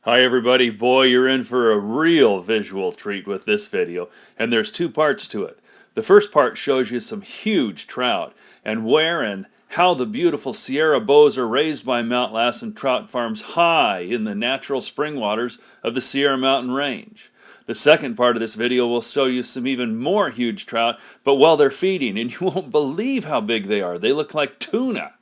Hi everybody, boy, you're in for a real visual treat with this video, and there's two parts to it. The first part shows you some huge trout, and where and how the beautiful Sierra bows are raised by Mount Lassen trout farms high in the natural spring waters of the Sierra Mountain Range. The second part of this video will show you some even more huge trout, but while they're feeding, and you won't believe how big they are. They look like tuna.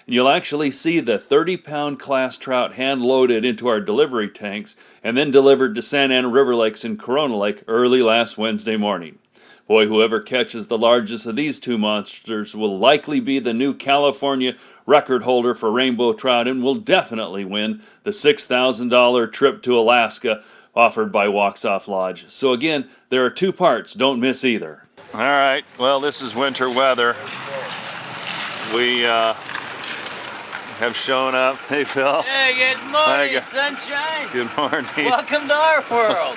You'll actually see the 30-pound class trout hand-loaded into our delivery tanks and then delivered to Santa Ana River Lakes in Corona Lake early last Wednesday morning. Boy, whoever catches the largest of these two monsters will likely be the new California record holder for rainbow trout and will definitely win the $6,000 trip to Alaska offered by Waxhaw Lodge. So again, there are two parts. Don't miss either. All right, well, this is winter weather. We have shown up. Hey, Phil. Hey, good morning, sunshine. Good morning. Welcome to our world.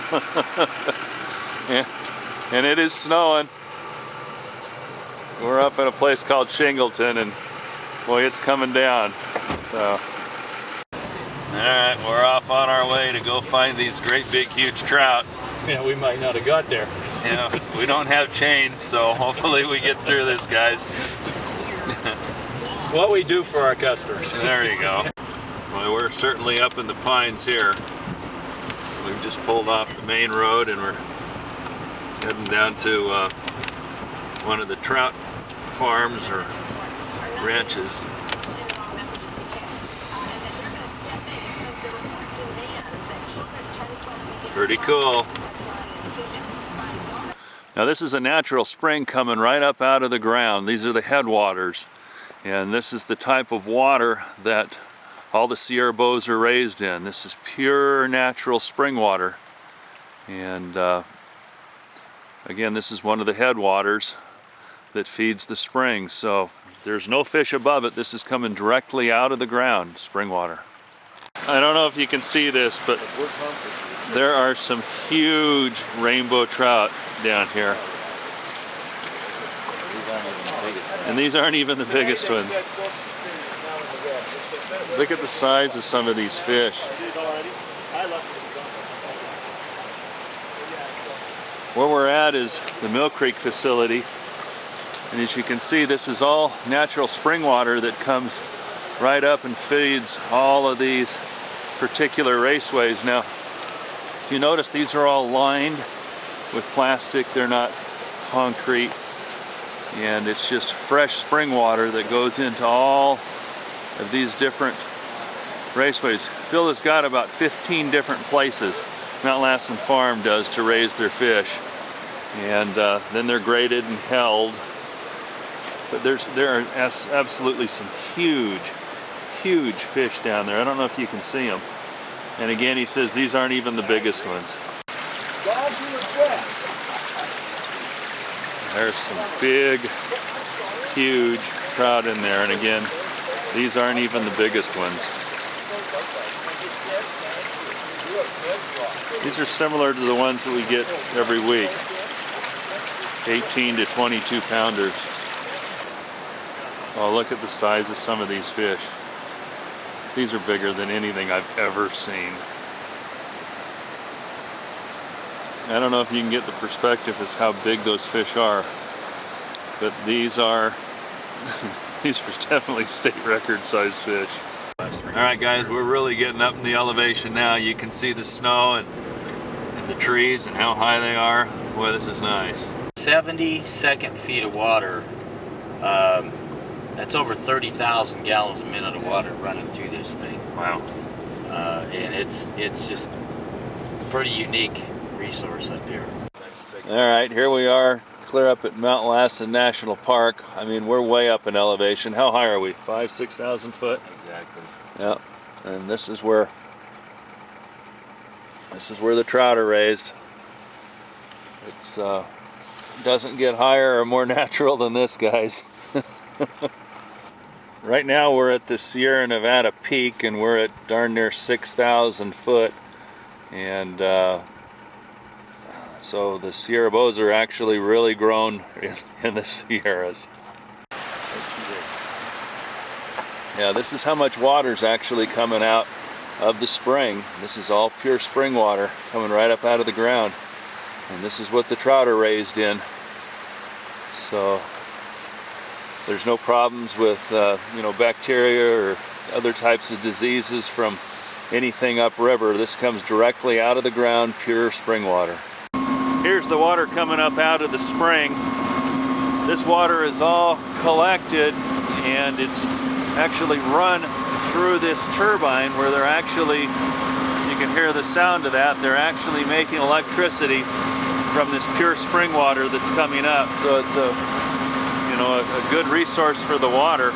and it is snowing. We're up at a place called Shingleton, and boy, it's coming down. So, all right, we're off on our way to go find these great big huge trout. Yeah, we might not have got there. Yeah, we don't have chains, so hopefully we get through this, guys. What we do for our customers. There you go. Well, we're certainly up in the pines here. We've just pulled off the main road and we're heading down to one of the trout farms or ranches. Pretty cool. Now this is a natural spring coming right up out of the ground. These are the headwaters. And this is the type of water that all the Sierra bows are raised in. This is pure natural spring water. And again, this is one of the headwaters that feeds the spring. So there's no fish above it. This is coming directly out of the ground, spring water. I don't know if you can see this, but there are some huge rainbow trout down here. And these aren't even the biggest ones. Look at the size of some of these fish. Where we're at is the Mill Creek facility. And as you can see, this is all natural spring water that comes right up and feeds all of these particular raceways. Now, if you notice, these are all lined with plastic. They're not concrete. And it's just fresh spring water that goes into all of these different raceways. Phil has got about 15 different places Mount Lassen Farm does to raise their fish. And then they're graded and held. But there are absolutely some huge fish down there. I don't know if you can see them. And again, he says these aren't even the biggest ones. There's some big, huge trout in there, and again, these aren't even the biggest ones. These are similar to the ones that we get every week, 18 to 22 pounders. Oh, look at the size of some of these fish. These are bigger than anything I've ever seen. I don't know if you can get the perspective as how big those fish are, but these are definitely state record sized fish. All right, guys, we're really getting up in the elevation now. You can see the snow and the trees and how high they are. Boy, this is nice. 70 second feet of water. That's over 30,000 gallons a minute of water running through this thing. Wow. And it's just a pretty unique resource up here. All right, here we are, clear up at Mount Lassen National Park. I mean, we're way up in elevation. How high are we? 5,000 to 6,000 foot? Exactly. Yep. And this is where the trout are raised. It's doesn't get higher or more natural than this, guys. Right now we're at the Sierra Nevada peak, and we're at darn near 6,000 foot. And so the Sierra bows are actually really grown in the Sierras. Yeah, this is how much water's actually coming out of the spring. This is all pure spring water coming right up out of the ground. And this is what the trout are raised in. So there's no problems with bacteria or other types of diseases from anything upriver. This comes directly out of the ground, pure spring water. Here's the water coming up out of the spring. This water is all collected and it's actually run through this turbine where they're actually, you can hear the sound of that, they're actually making electricity from this pure spring water that's coming up. So it's a good resource for the water,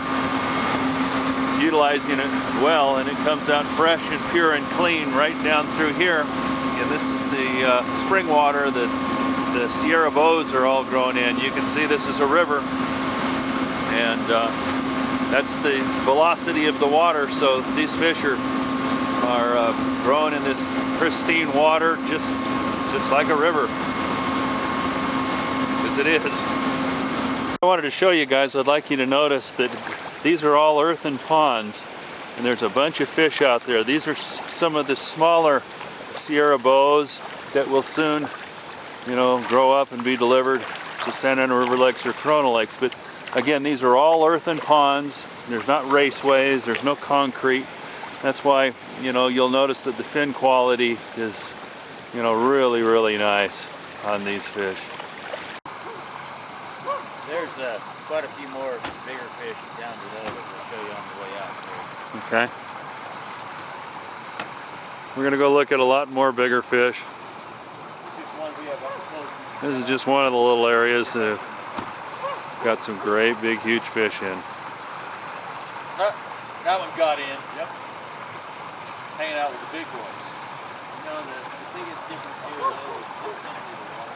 utilizing it well, and it comes out fresh and pure and clean right down through here. And this is the spring water that the Sierra bows are all grown in. You can see this is a river, and that's the velocity of the water. So these fish are growing in this pristine water, just like a river, because it is. I wanted to show you guys, I'd like you to notice that these are all earthen ponds, and there's a bunch of fish out there. These are some of the smaller Sierra bows that will soon, grow up and be delivered to Santa Ana River Lakes or Corona Lakes. But again, these are all earthen ponds. There's not raceways, there's no concrete. That's why, you'll notice that the fin quality is, really, really nice on these fish. There's quite a few more bigger fish down below that we'll show you on the way out there. Okay. We're going to go look at a lot more bigger fish. This is just one of the little areas that have got some great big huge fish in. That one got in. Yep. Hanging out with the big boys. The biggest difference here is this centimeter water.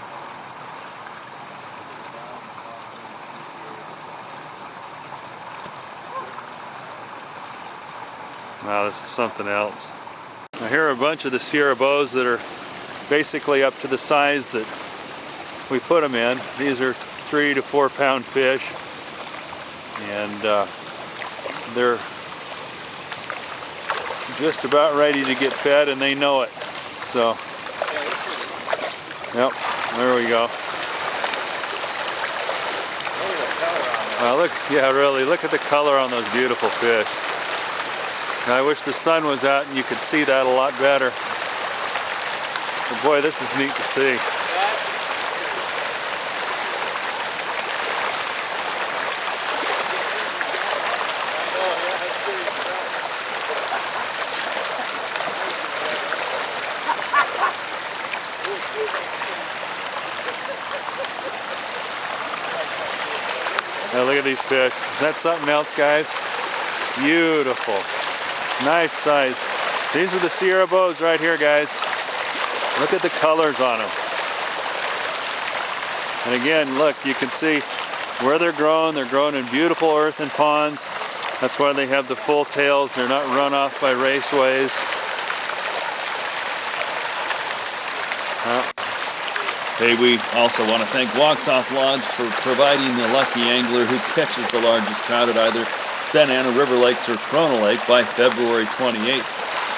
Wow, this is something else. Now here are a bunch of the Sierra bows that are basically up to the size that we put them in. These are 3 to 4 pound fish, and they're just about ready to get fed, and they know it. So, yep, there we go. Wow, look, yeah, really, look at the color on those beautiful fish. I wish the sun was out and you could see that a lot better. But boy, this is neat to see. Now look at these fish. Is that something else, guys? Beautiful. Nice size. These are the Sierra bows right here, guys. Look at the colors on them. And again, look, you can see where they're grown. They're grown in beautiful earthen ponds. That's why they have the full tails. They're not run off by raceways. Hey, we also want to thank Waxhaw Lodge for providing the lucky angler who catches the largest trout at either Santa Ana River Lakes or Corona Lake by February 28th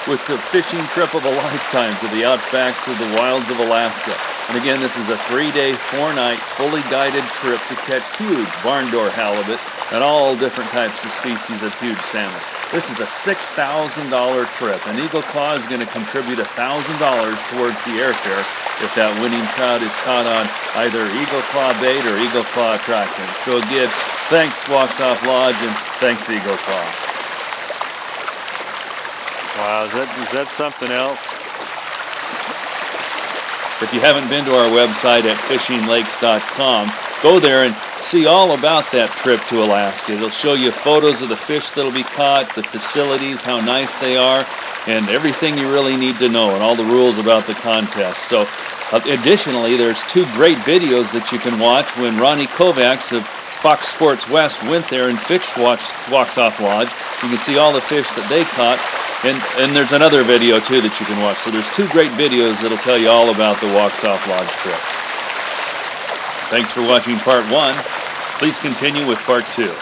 with the fishing trip of a lifetime to the outback to the wilds of Alaska. And again, this is a 3-day, 4-night, fully guided trip to catch huge barn door halibut and all different types of species of huge salmon. This is a $6,000 trip, and Eagle Claw is going to contribute $1,000 towards the airfare if that winning trout is caught on either Eagle Claw bait or Eagle Claw attraction. So again, thanks Waxhaw Lodge and thanks Eagle Claw. Wow, is that something else? If you haven't been to our website at fishinglakes.com, go there and see all about that trip to Alaska. It'll show you photos of the fish that'll be caught, the facilities, how nice they are, and everything you really need to know, and all the rules about the contest. So, additionally, there's 2 great videos that you can watch when Ronnie Kovacs of Fox Sports West went there and fished Waxhaw Lodge. You can see all the fish that they caught, and there's another video too that you can watch. So there's 2 great videos that'll tell you all about the Waxhaw Lodge trip. Thanks for watching part 1. Please continue with part 2.